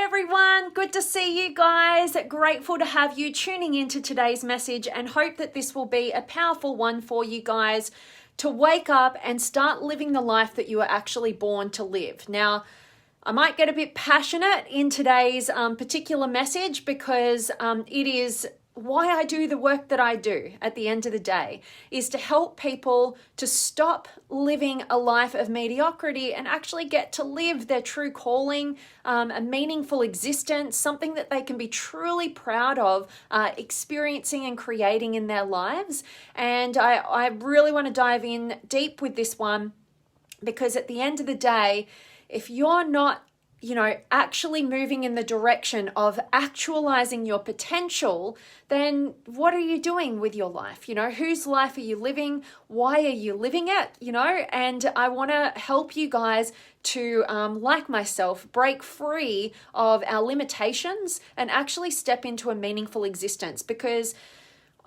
everyone, good to see you guys. Grateful to have you tuning into today's message and hope that this will be a powerful one for you guys to wake up and start living the life that you were actually born to live. Now, I might get a bit passionate in today's particular message because it is why I do the work that I do at the end of the day, is to help people to stop living a life of mediocrity and actually get to live their true calling, a meaningful existence, something that they can be truly proud of experiencing and creating in their lives. And I really want to dive in deep with this one because at the end of the day, if you're not actually moving in the direction of actualizing your potential, then what are you doing with your life? Whose life are you living? Why are you living it? And I want to help you guys to, like myself, break free of our limitations and actually step into a meaningful existence. Because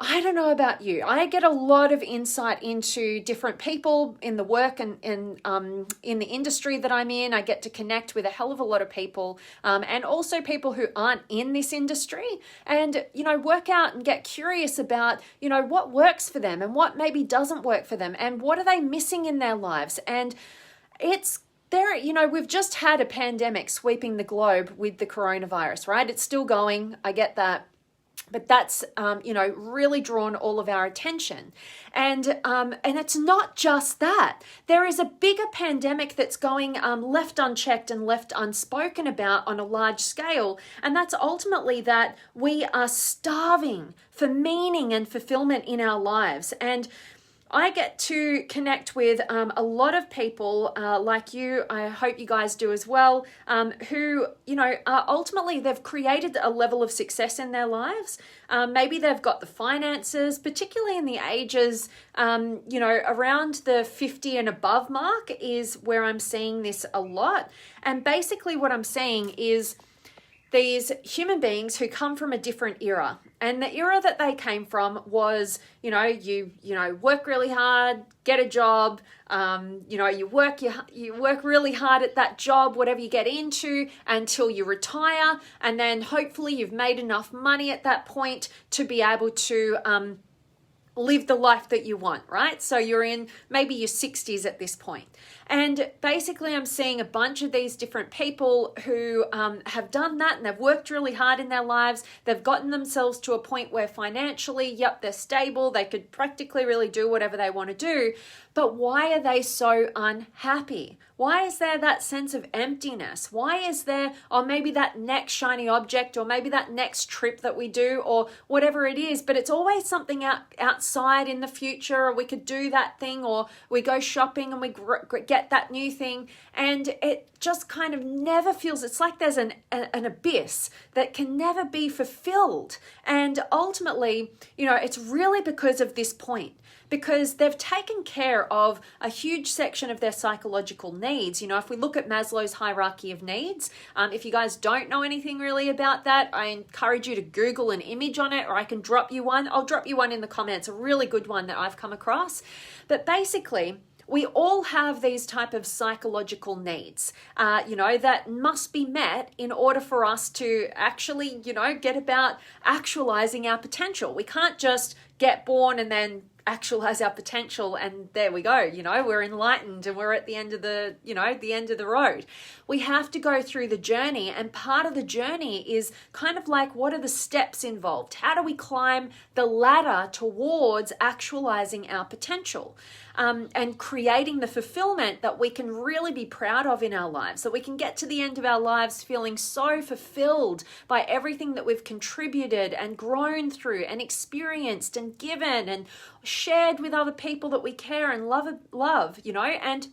I don't know about you, I get a lot of insight into different people in the work and in the industry that I'm in. I get to connect with a hell of a lot of people and also people who aren't in this industry and, work out and get curious about, what works for them and what maybe doesn't work for them and what are they missing in their lives. And it's there, we've just had a pandemic sweeping the globe with the coronavirus, right? It's still going. I get that. But that's, really drawn all of our attention. And it's not just that. There is a bigger pandemic that's going left unchecked and left unspoken about on a large scale. And that's ultimately that we are starving for meaning and fulfillment in our lives. And I get to connect with a lot of people like you, I hope you guys do as well, who, ultimately they've created a level of success in their lives. Maybe they've got the finances, particularly in the ages, around the 50 and above mark is where I'm seeing this a lot. And basically what I'm saying is these human beings who come from a different era. And the era that they came from was, you work really hard, get a job, you work really hard at that job, whatever you get into until you retire. And then hopefully you've made enough money at that point to be able to live the life that you want, right? So you're in maybe your 60s at this point. And basically I'm seeing a bunch of these different people who have done that and they've worked really hard in their lives. They've gotten themselves to a point where financially, they're stable. They could practically really do whatever they want to do. But why are they so unhappy? Why is there that sense of emptiness? Why is there, or maybe that next shiny object, or maybe that next trip that we do, or whatever it is, but it's always something outside in the future, or we could do that thing, or we go shopping and we get that new thing, and it just kind of never feels, it's like there's an abyss that can never be fulfilled. And ultimately, it's really because of this point. Because they've taken care of a huge section of their psychological needs. If we look at Maslow's hierarchy of needs, if you guys don't know anything really about that, I encourage you to Google an image on it, or I can drop you one. I'll drop you one in the comments, a really good one that I've come across. But basically, we all have these type of psychological needs, that must be met in order for us to actually, get about actualizing our potential. We can't just get born and then actualize our potential and there we go, we're enlightened and we're at the end of the, the end of the road. We have to go through the journey, and part of the journey is kind of like, what are the steps involved? How do we climb the ladder towards actualizing our potential? And creating the fulfillment that we can really be proud of in our lives, that we can get to the end of our lives feeling so fulfilled by everything that we've contributed and grown through and experienced and given and shared with other people that we care and love, and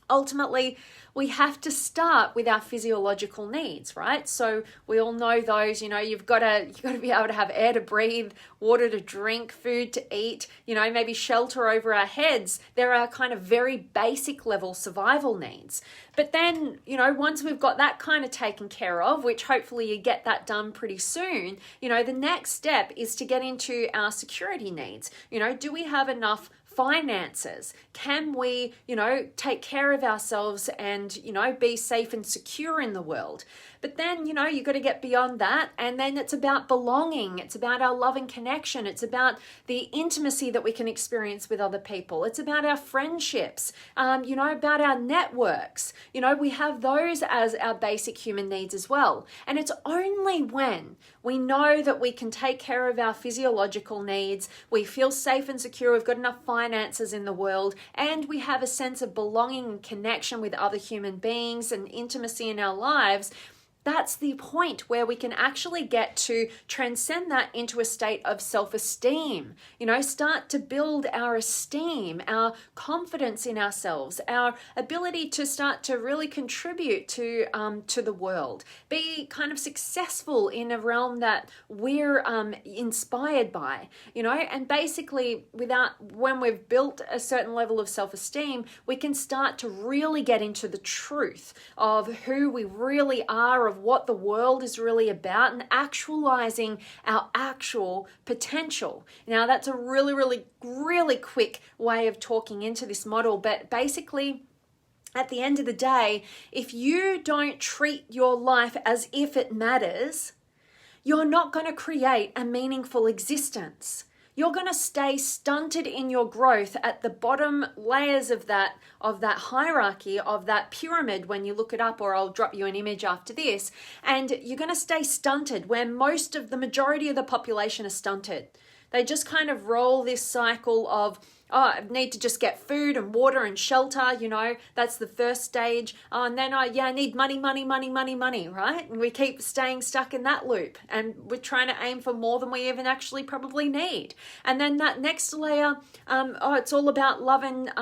ultimately we have to start with our physiological needs, right? So we all know those, you've got to be able to have air to breathe, water to drink, food to eat, maybe shelter over our heads. There are kind of very basic level survival needs. But then, once we've got that kind of taken care of, which hopefully you get that done pretty soon, the next step is to get into our security needs. Do we have enough finances? Can we, take care of ourselves and, be safe and secure in the world? But then, you've got to get beyond that. And then it's about belonging. It's about our love and connection. It's about the intimacy that we can experience with other people. It's about our friendships, about our networks. We have those as our basic human needs as well. And it's only when we know that we can take care of our physiological needs, we feel safe and secure, we've got enough finances in the world, and we have a sense of belonging and connection with other human beings and intimacy in our lives. That's the point where we can actually get to transcend that into a state of self-esteem, start to build our esteem, our confidence in ourselves, our ability to start to really contribute to the world, be kind of successful in a realm that we're inspired by, and basically when we've built a certain level of self-esteem, we can start to really get into the truth of who we really are, of what the world is really about, and actualizing our actual potential. Now, that's a really, really, really quick way of talking into this model, but basically, at the end of the day, if you don't treat your life as if it matters, you're not going to create a meaningful existence. You're going to stay stunted in your growth at the bottom layers of that hierarchy, of that pyramid when you look it up, or I'll drop you an image after this, and you're going to stay stunted where the majority of the population are stunted. They just kind of roll this cycle of, I need to just get food and water and shelter, that's the first stage. And then I need money, right? And we keep staying stuck in that loop, and we're trying to aim for more than we even actually probably need. And then that next layer, it's all about love and,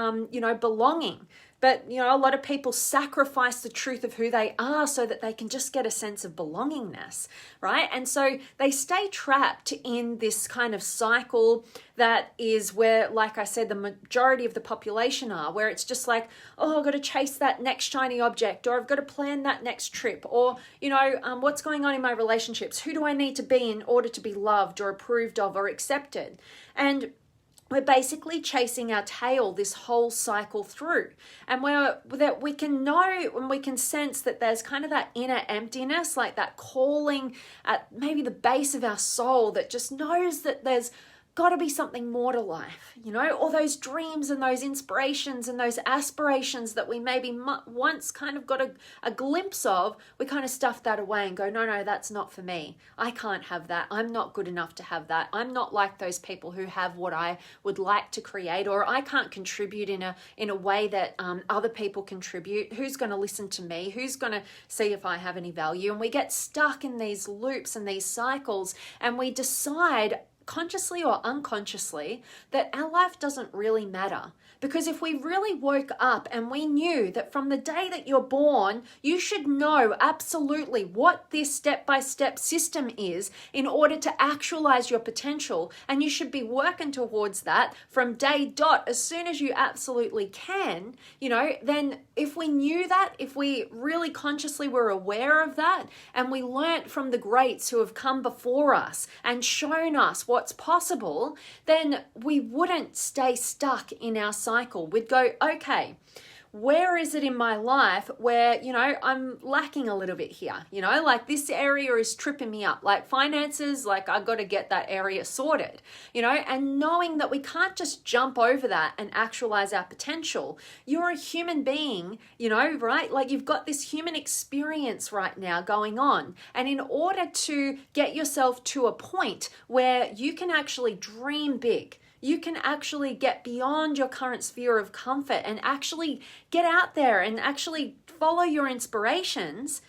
belonging. But, a lot of people sacrifice the truth of who they are so that they can just get a sense of belongingness, right? And so they stay trapped in this kind of cycle that is where, like I said, the majority of the population are, where it's just like, oh, I've got to chase that next shiny object, or I've got to plan that next trip, or, what's going on in my relationships? Who do I need to be in order to be loved or approved of or accepted? And we're basically chasing our tail this whole cycle through. And we can know and we can sense that there's kind of that inner emptiness, like that calling at maybe the base of our soul that just knows that there's got to be something more to life, all those dreams and those inspirations and those aspirations that we maybe once kind of got a glimpse of, we kind of stuff that away and go, no, that's not for me. I can't have that. I'm not good enough to have that. I'm not like those people who have what I would like to create, or I can't contribute in a way that other people contribute. Who's going to listen to me? Who's going to see if I have any value? And we get stuck in these loops and these cycles, and we decide consciously or unconsciously that our life doesn't really matter. Because if we really woke up and we knew that from the day that you're born, you should know absolutely what this step-by-step system is in order to actualize your potential, and you should be working towards that from day dot as soon as you absolutely can, then if we knew that, if we really consciously were aware of that, and we learnt from the greats who have come before us and shown us what's possible, then we wouldn't stay stuck in our cycle. We'd go, okay, where is it in my life where, I'm lacking a little bit here, like this area is tripping me up, like finances, like I've got to get that area sorted, and knowing that we can't just jump over that and actualize our potential. You're a human being, right? Like you've got this human experience right now going on. And in order to get yourself to a point where you can actually dream big, you can actually get beyond your current sphere of comfort and actually get out there and actually follow your inspirations,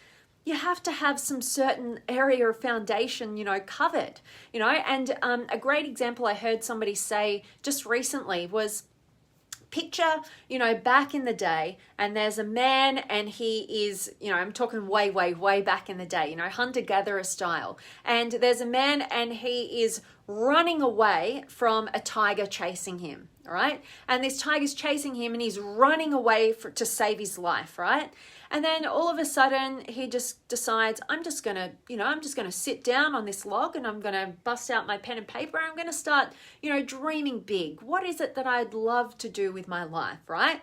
you have to have some certain area of foundation, covered, and a great example I heard somebody say just recently was, picture, back in the day, and there's a man, and he is, I'm talking way, way, way back in the day, hunter-gatherer style. And there's a man, and he is running away from a tiger chasing him, all right? And this tiger's chasing him, and he's running away to save his life, right? And then all of a sudden he just decides, I'm just going to sit down on this log and I'm going to bust out my pen and paper. And I'm going to start, dreaming big. What is it that I'd love to do with my life, right?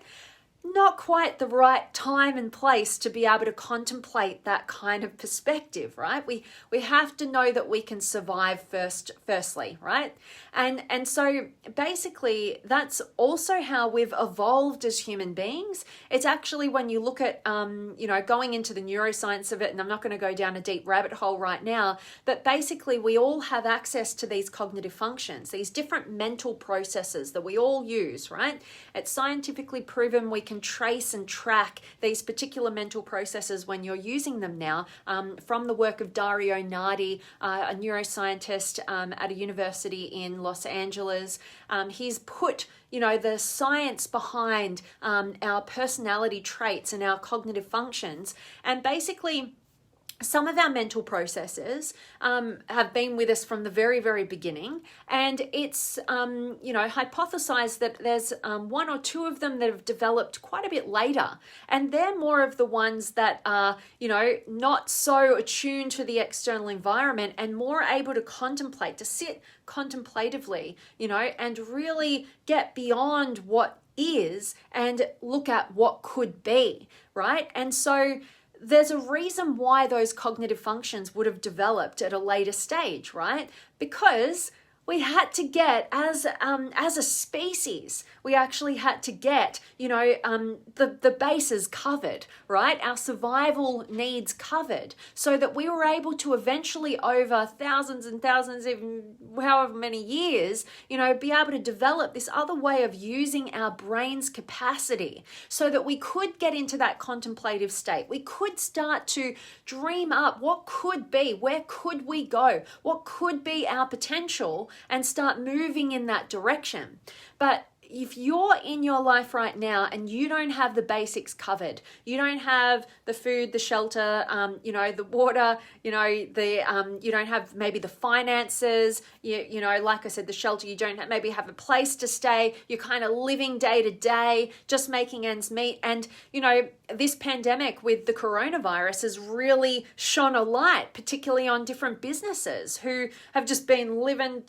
Not quite the right time and place to be able to contemplate that kind of perspective, right? We have to know that we can survive firstly, right? And so basically that's also how we've evolved as human beings. It's actually when you look at going into the neuroscience of it, and I'm not going to go down a deep rabbit hole right now, but basically we all have access to these cognitive functions, these different mental processes that we all use, right? It's scientifically proven we can trace and track these particular mental processes when you're using them now, from the work of Dario Nardi, a neuroscientist at a university in Los Angeles. He's put the science behind our personality traits and our cognitive functions, and basically some of our mental processes have been with us from the very, very beginning, and it's hypothesized that there's one or two of them that have developed quite a bit later, and they're more of the ones that are not so attuned to the external environment and more able to contemplate, to sit contemplatively, and really get beyond what is and look at what could be, right? And so there's a reason why those cognitive functions would have developed at a later stage, right? Because we had to get, as a species, we actually had to get, the bases covered, right? Our survival needs covered, so that we were able to eventually, over thousands and thousands, even however many years, be able to develop this other way of using our brain's capacity, so that we could get into that contemplative state. We could start to dream up what could be, where could we go, what could be our potential, and start moving in that direction. But if you're in your life right now and you don't have the basics covered, you don't have the food, the shelter, the water, you don't have maybe the finances, like I said, the shelter, you don't maybe have a place to stay, you're kind of living day to day, just making ends meet. And, this pandemic with the coronavirus has really shone a light, particularly on different businesses who have just been living,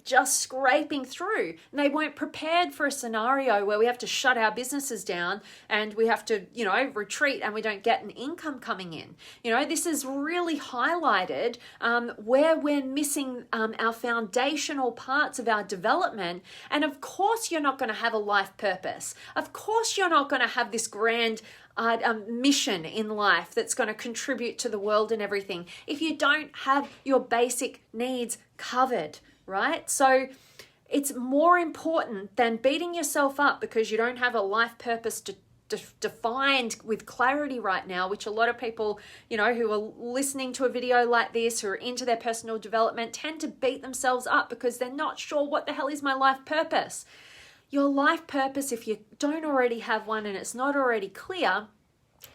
just scraping through. And they weren't prepared for a scenario where we have to shut our businesses down and we have to, retreat and we don't get an income coming in. This is really highlighted where we're missing our foundational parts of our development. And of course, you're not going to have a life purpose. Of course, you're not going to have this grand mission in life that's going to contribute to the world and everything if you don't have your basic needs covered, right? So it's more important than beating yourself up because you don't have a life purpose defined with clarity right now, which a lot of people, who are listening to a video like this, who are into their personal development, tend to beat themselves up because they're not sure what the hell is my life purpose. Your life purpose, if you don't already have one and it's not already clear,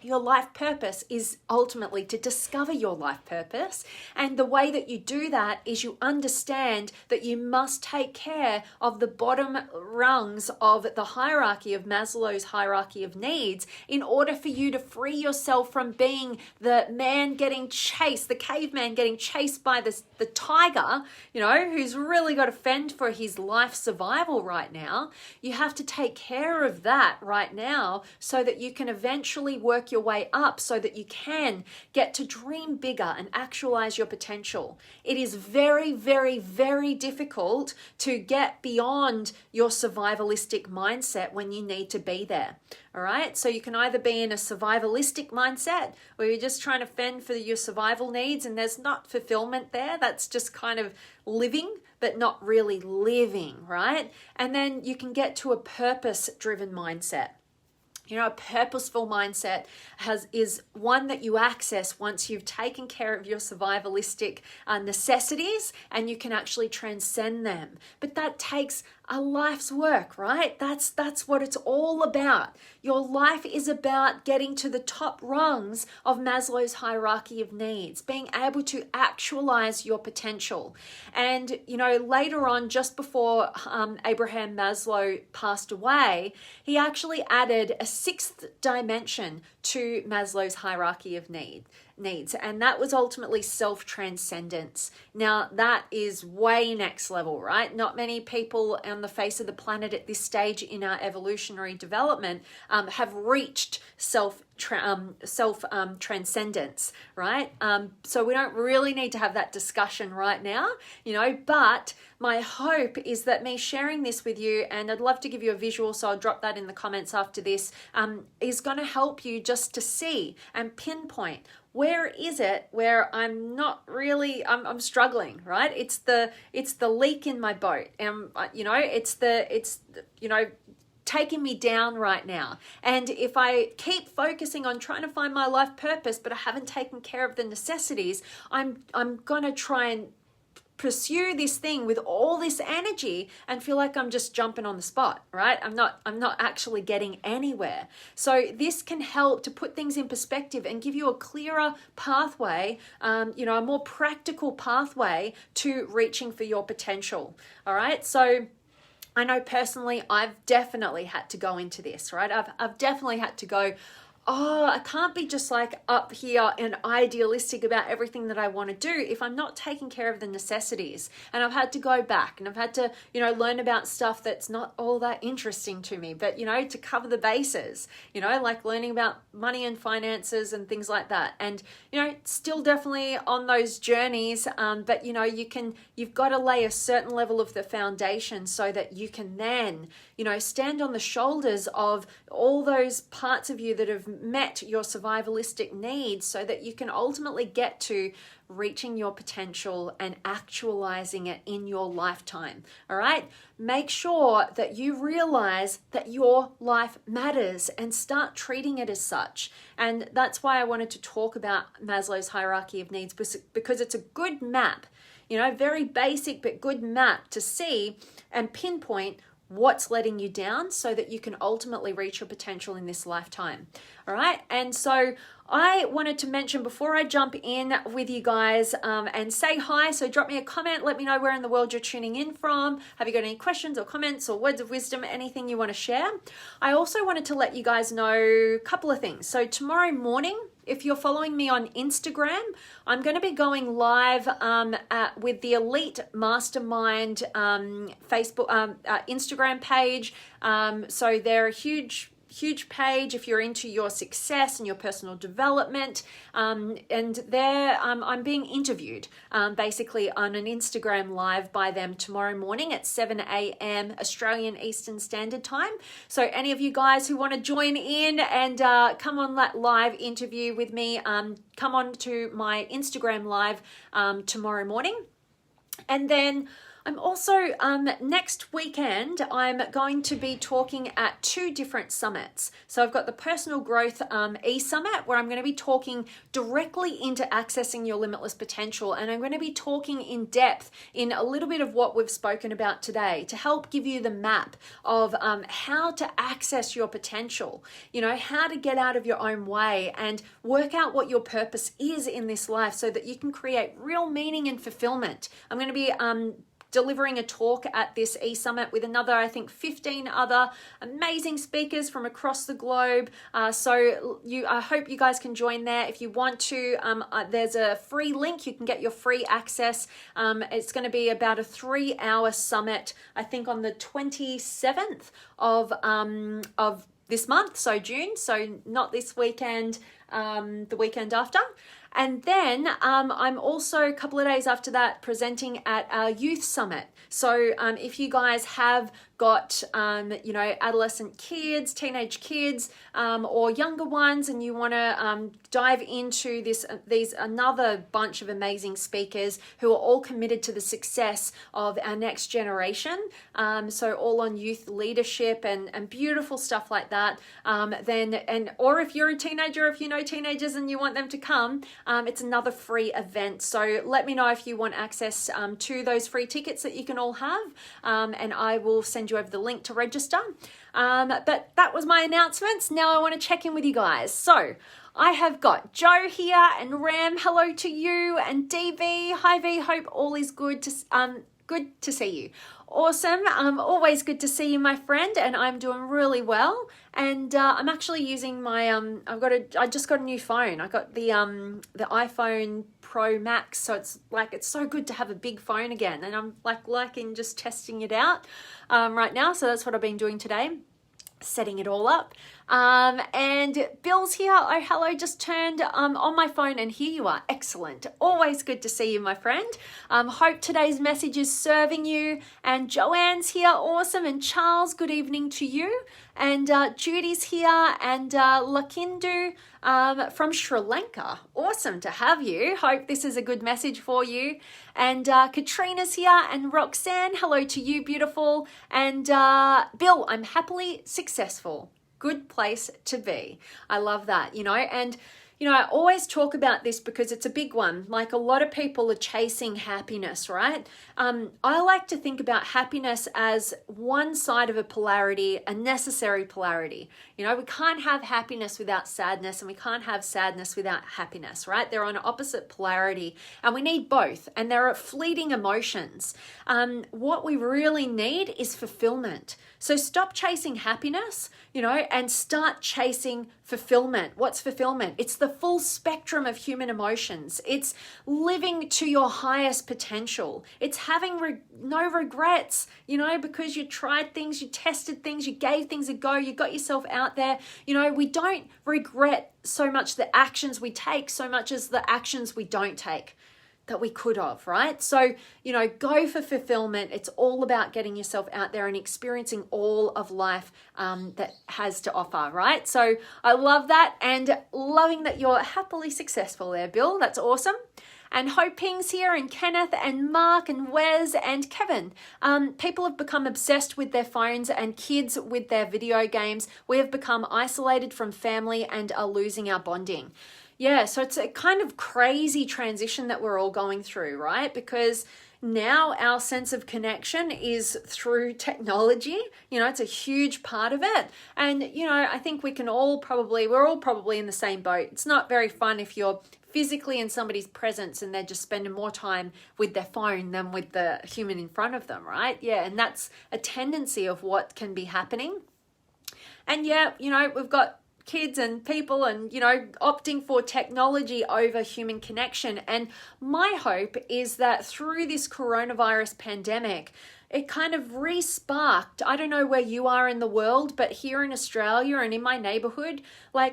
your life purpose is ultimately to discover your life purpose. And the way that you do that is you understand that you must take care of the bottom rungs of the hierarchy of Maslow's hierarchy of needs in order for you to free yourself from being the man getting chased, the caveman getting chased by the tiger, who's really got to fend for his life survival right now. You have to take care of that right now so that you can eventually work your way up so that you can get to dream bigger and actualize your potential. It is very, very, very difficult to get beyond your survivalistic mindset when you need to be there. All right. So you can either be in a survivalistic mindset where you're just trying to fend for your survival needs and there's not fulfillment there. That's just kind of living, but not really living, right? And then you can get to a purpose-driven mindset. A purposeful mindset is one that you access once you've taken care of your survivalistic necessities and you can actually transcend them. But that takes a life's work, right? That's what it's all about. Your life is about getting to the top rungs of Maslow's hierarchy of needs, being able to actualize your potential. And, later on, just before Abraham Maslow passed away, he actually added a sixth dimension to Maslow's hierarchy of needs, and that was ultimately self-transcendence. Now, that is way next level, right? Not many people on the face of the planet at this stage in our evolutionary development have reached self-transcendence, right? So we don't really need to have that discussion right now, but my hope is that me sharing this with you, and I'd love to give you a visual, so I'll drop that in the comments after this, is going to help you just to see and pinpoint where is it where I'm not really, I'm struggling, right? It's the leak in my boat, and it's taking me down right now. And if I keep focusing on trying to find my life purpose, but I haven't taken care of the necessities, I'm gonna try and pursue this thing with all this energy and feel like I'm just jumping on the spot, right? I'm not actually getting anywhere. So this can help to put things in perspective and give you a clearer pathway, a more practical pathway to reaching for your potential. All right. So I know personally, I've definitely had to go into this, right? I've definitely had to go, I can't be just like up here and idealistic about everything that I want to do if I'm not taking care of the necessities. And I've had to go back and I've had to, learn about stuff that's not all that interesting to me, but, to cover the bases, like learning about money and finances and things like that. And, still definitely on those journeys. But, you've got to lay a certain level of the foundation so that you can then, stand on the shoulders of all those parts of you that have met your survivalistic needs so that you can ultimately get to reaching your potential and actualizing it in your lifetime. All right. Make sure that you realize that your life matters and start treating it as such. And that's why I wanted to talk about Maslow's hierarchy of needs, because it's a good map, very basic but good map to see and pinpoint what's letting you down so that you can ultimately reach your potential in this lifetime. All right. And so I wanted to mention before I jump in with you guys and say hi. So drop me a comment. Let me know where in the world you're tuning in from. Have you got any questions or comments or words of wisdom, anything you want to share? I also wanted to let you guys know a couple of things. So tomorrow morning, if you're following me on Instagram, I'm going to be going live with the Elite Mastermind Facebook, Instagram page. So they're a huge page if you're into your success and your personal development. And there I'm being interviewed basically on an Instagram live by them tomorrow morning at 7 a.m. Australian Eastern Standard Time. So any of you guys who want to join in and come on that live interview with me, come on to my Instagram live tomorrow morning. And then I'm also, next weekend, I'm going to be talking at 2 different summits. So I've got the Personal Growth e-summit, where I'm going to be talking directly into accessing your limitless potential. And I'm going to be talking in depth in a little bit of what we've spoken about today to help give you the map of how to access your potential, how to get out of your own way and work out what your purpose is in this life so that you can create real meaning and fulfillment. I'm going to be delivering a talk at this e-summit with another, I think, 15 other amazing speakers from across the globe. So I hope you guys can join there. If you want to, there's a free link. You can get your free access. It's going to be about a 3-hour summit, I think on the 27th of this month, so June. So not this weekend, the weekend after. And then I'm also a couple of days after that presenting at our youth summit. So if you guys have got, adolescent kids, teenage kids, or younger ones, and you want to dive into these another bunch of amazing speakers who are all committed to the success of our next generation. So all on youth leadership and beautiful stuff like that. Or if you're a teenager, if you know teenagers and you want them to come, It's another free event. So let me know if you want access to those free tickets that you can all have, and I will send you over the link to register. But that was my announcements. Now I want to check in with you guys. So I have got Joe here and Ram. Hello to you, and DV. Hi V. Hope all is good to see you. Awesome. Always good to see you, my friend, and I'm doing really well. And I'm actually using my I just got a new phone. I got the iPhone Pro Max, so it's so good to have a big phone again, and I'm liking just testing it out right now. So that's what I've been doing today, setting it all up. And Bill's here. Oh, hello, just turned on my phone, and here you are. Excellent. Always good to see you, my friend. Hope today's message is serving you. And Joanne's here. Awesome. And Charles, good evening to you. And Judy's here, and Lakindu from Sri Lanka. Awesome to have you. Hope this is a good message for you. And Katrina's here, and Roxanne, hello to you, beautiful. And Bill, I'm happily successful. Good place to be. I love that, and I always talk about this because it's a big one. Like, a lot of people are chasing happiness, right? I like to think about happiness as one side of a polarity, a necessary polarity. We can't have happiness without sadness, and we can't have sadness without happiness, right? They're on opposite polarity, and we need both, and they're fleeting emotions. What we really need is fulfillment. So stop chasing happiness, and start chasing fulfillment. What's fulfillment? It's the full spectrum of human emotions. It's living to your highest potential. It's having no regrets, because you tried things, you tested things, you gave things a go, you got yourself out there. We don't regret so much the actions we take, so much as the actions we don't take that we could have, right? So, go for fulfillment. It's all about getting yourself out there and experiencing all of life that has to offer, right? So I love that, and loving that you're happily successful there, Bill. That's awesome. And Hoping's here, and Kenneth, and Mark, and Wes, and Kevin. People have become obsessed with their phones, and kids with their video games. We have become isolated from family and are losing our bonding. Yeah, so it's a kind of crazy transition that we're all going through, right? Because now our sense of connection is through technology. It's a huge part of it. And, I think we're all probably in the same boat. It's not very fun if you're physically in somebody's presence and they're just spending more time with their phone than with the human in front of them, right? Yeah, and that's a tendency of what can be happening. And yeah, we've got kids and people and, opting for technology over human connection. And my hope is that through this coronavirus pandemic, it kind of re-sparked, I don't know where you are in the world, but here in Australia and in my neighborhood,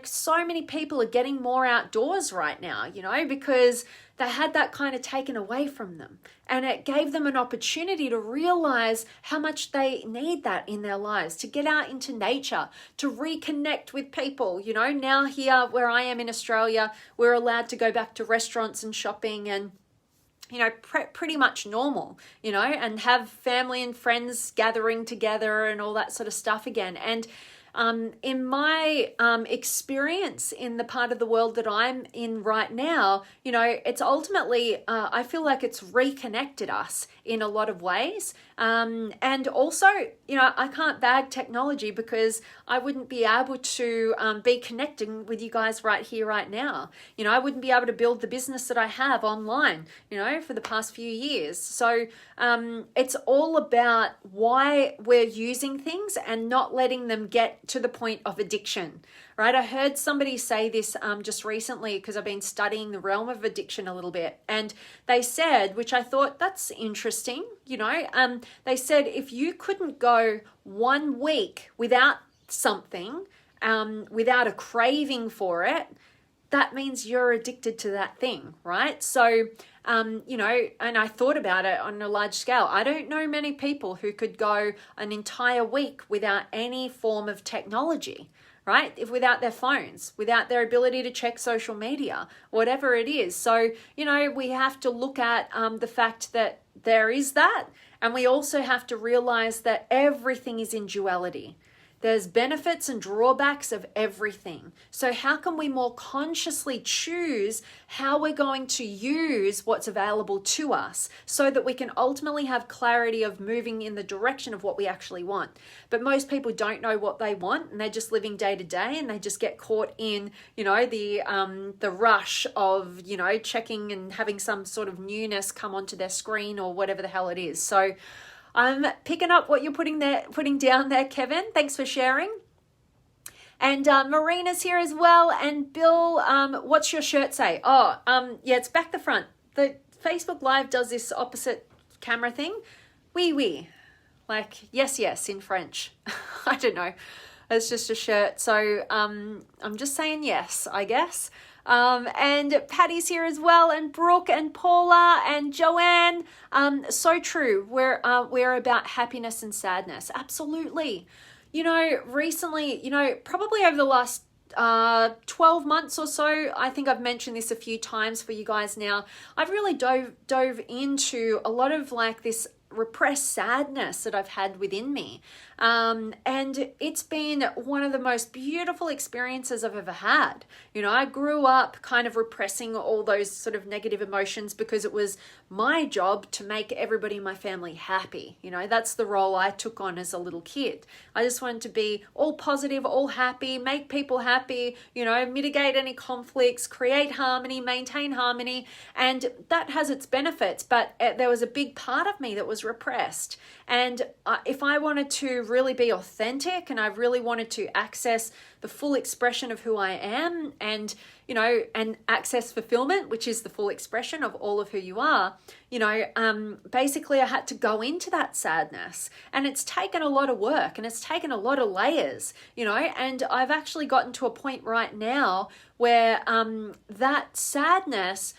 so many people are getting more outdoors right now, because they had that kind of taken away from them. And it gave them an opportunity to realize how much they need that in their lives, to get out into nature, to reconnect with people. Now here where I am in Australia, we're allowed to go back to restaurants and shopping and pretty much normal, and have family and friends gathering together and all that sort of stuff again. And in my experience in the part of the world that I'm in right now, it's ultimately, I feel like it's reconnected us in a lot of ways. And also, I can't bag technology because I wouldn't be able to be connecting with you guys right here, right now. I wouldn't be able to build the business that I have online, for the past few years. So it's all about why we're using things and not letting them get to the point of addiction, right? I heard somebody say this just recently because I've been studying the realm of addiction a little bit. And they said, which I thought that's interesting, they said if you couldn't go 1 week without something, without a craving for it, that means you're addicted to that thing, right? So, and I thought about it on a large scale. I don't know many people who could go an entire week without any form of technology, right? Without their phones, without their ability to check social media, whatever it is. So, we have to look at the fact that there is that. And we also have to realize that everything is in duality. There's benefits and drawbacks of everything. So how can we more consciously choose how we're going to use what's available to us so that we can ultimately have clarity of moving in the direction of what we actually want? But most people don't know what they want, and they're just living day to day, and they just get caught in, the rush of, checking and having some sort of newness come onto their screen or whatever the hell it is. So I'm picking up what you're putting down there, Kevin. Thanks for sharing. And Marina's here as well. And Bill, what's your shirt say? Yeah, it's back the front. The Facebook Live does this opposite camera thing. Oui. Like, yes, in French. I don't know. It's just a shirt. So I'm just saying yes, I guess. And Patty's here as well, and Brooke and Paula and Joanne. So true. We're about happiness and sadness. Absolutely. Recently, probably over the last 12 months or so, I think I've mentioned this a few times for you guys now. I've really dove into a lot of like this repressed sadness that I've had within me. And it's been one of the most beautiful experiences I've ever had. I grew up kind of repressing all those sort of negative emotions because it was my job to make everybody in my family happy. That's the role I took on as a little kid. I just wanted to be all positive, all happy, make people happy, mitigate any conflicts, create harmony, maintain harmony. And that has its benefits, but there was a big part of me that was repressed. And if I wanted to really be authentic, and I really wanted to access the full expression of who I am, and and access fulfillment, which is the full expression of all of who you are, basically I had to go into that sadness, and it's taken a lot of work, and it's taken a lot of layers, and I've actually gotten to a point right now where that sadness,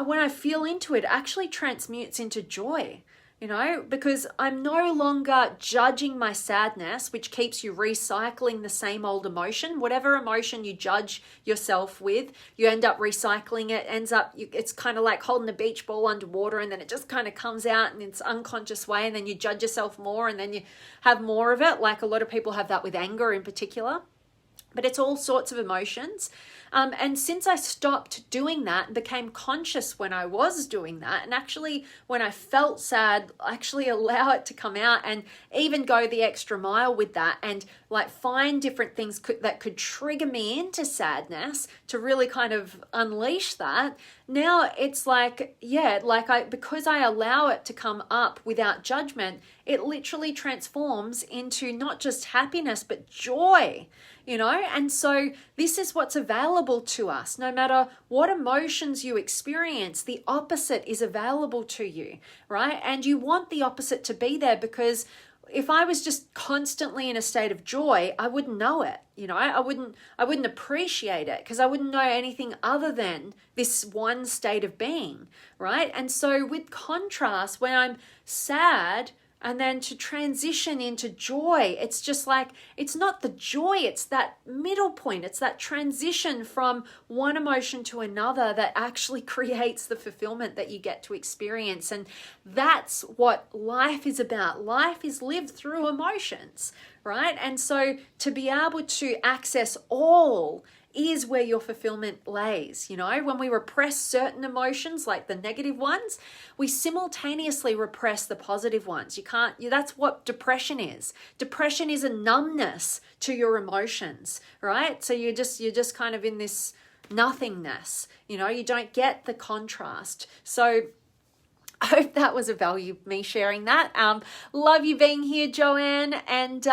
when I feel into it, actually transmutes into joy. Because I'm no longer judging my sadness, which keeps you recycling the same old emotion. Whatever emotion you judge yourself with, you end up recycling it. It's kind of like holding a beach ball underwater, and then it just kind of comes out in its unconscious way, and then you judge yourself more, and then you have more of it. Like a lot of people have that with anger in particular. But it's all sorts of emotions. And since I stopped doing that and became conscious when I was doing that, and actually when I felt sad, actually allow it to come out and even go the extra mile with that, and like find different things that could trigger me into sadness to really kind of unleash that. Now it's like, because I allow it to come up without judgment, it literally transforms into not just happiness, but joy. And so this is what's available to us. No matter what emotions you experience, the opposite is available to you, right? And you want the opposite to be there, because if I was just constantly in a state of joy, I wouldn't know it. I wouldn't appreciate it, because I wouldn't know anything other than this one state of being, right? And so with contrast, when I'm sad, and then to transition into joy, it's just like, it's not the joy, it's that middle point. It's that transition from one emotion to another that actually creates the fulfillment that you get to experience. And that's what life is about. Life is lived through emotions, right? And so to be able to access all is where your fulfillment lays. When we repress certain emotions, like the negative ones, we simultaneously repress the positive ones. That's what depression is. Depression is a numbness to your emotions, right? So you're just kind of in this nothingness, you don't get the contrast. So I hope that was of value, me sharing that. Love you being here, Joanne. And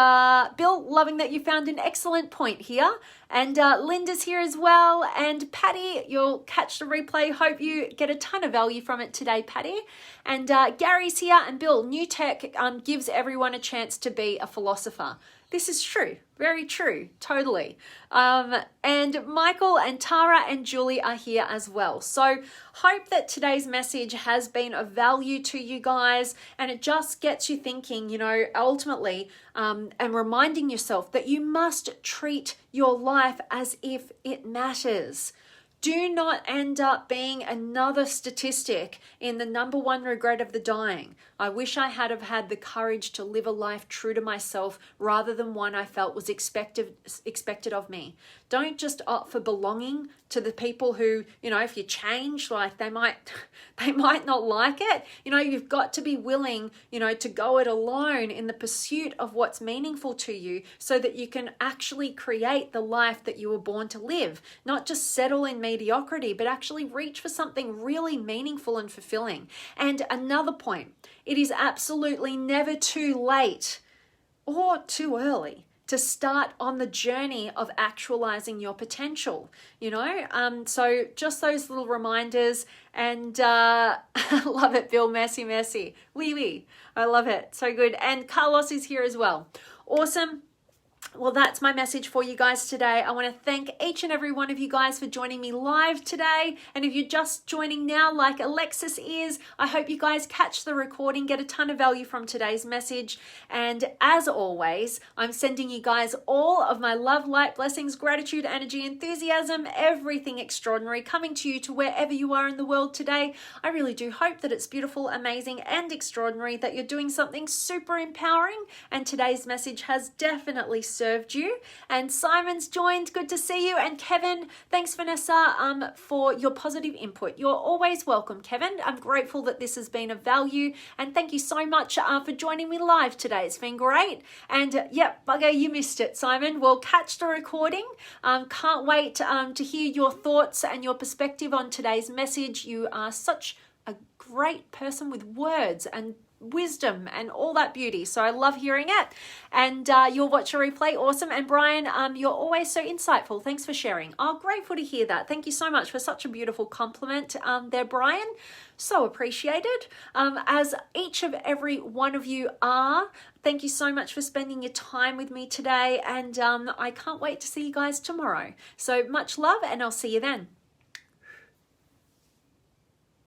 Bill, loving that you found an excellent point here. And Linda's here as well. And Patty, you'll catch the replay. Hope you get a ton of value from it today, Patty. And Gary's here. And Bill, new tech gives everyone a chance to be a philosopher. This is true. Very true. Totally. And Michael and Tara and Julie are here as well. So hope that today's message has been of value to you guys, and it just gets you thinking, ultimately, and reminding yourself that you must treat your life as if it matters. Do not end up being another statistic in the number one regret of the dying. I wish I had have had the courage to live a life true to myself rather than one I felt was expected of me. Don't just opt for belonging to the people who, if you change, like they might not like it. You've got to be willing, to go it alone in the pursuit of what's meaningful to you so that you can actually create the life that you were born to live. Not just settle in mediocrity, but actually reach for something really meaningful and fulfilling. And another point, it is absolutely never too late or too early to start on the journey of actualizing your potential, So just those little reminders, and I love it, Bill, messy. Oui. I love it. So good. And Carlos is here as well. Awesome. Well, that's my message for you guys today. I want to thank each and every one of you guys for joining me live today. And if you're just joining now, like Alexis is, I hope you guys catch the recording, get a ton of value from today's message. And as always, I'm sending you guys all of my love, light, blessings, gratitude, energy, enthusiasm, everything extraordinary coming to you to wherever you are in the world today. I really do hope that it's beautiful, amazing, and extraordinary, that you're doing something super empowering. And today's message has definitely served you. And Simon's joined, good to see you. And Kevin, thanks Vanessa for your positive input. You're always welcome, Kevin. I'm grateful that this has been of value, and thank you so much for joining me live today. It's been great. And bugger, you missed it, Simon. Well, catch the recording. Can't wait to hear your thoughts and your perspective on today's message. You are such a great person with words and wisdom and all that beauty, so I love hearing it. And you'll watch a replay. Awesome. And Brian, you're always so insightful. Thanks for sharing. Oh, grateful to hear that. Thank you so much for such a beautiful compliment there, Brian. So appreciated, as each of every one of you are. Thank you so much for spending your time with me today, and I can't wait to see you guys tomorrow. So much love, and I'll see you then.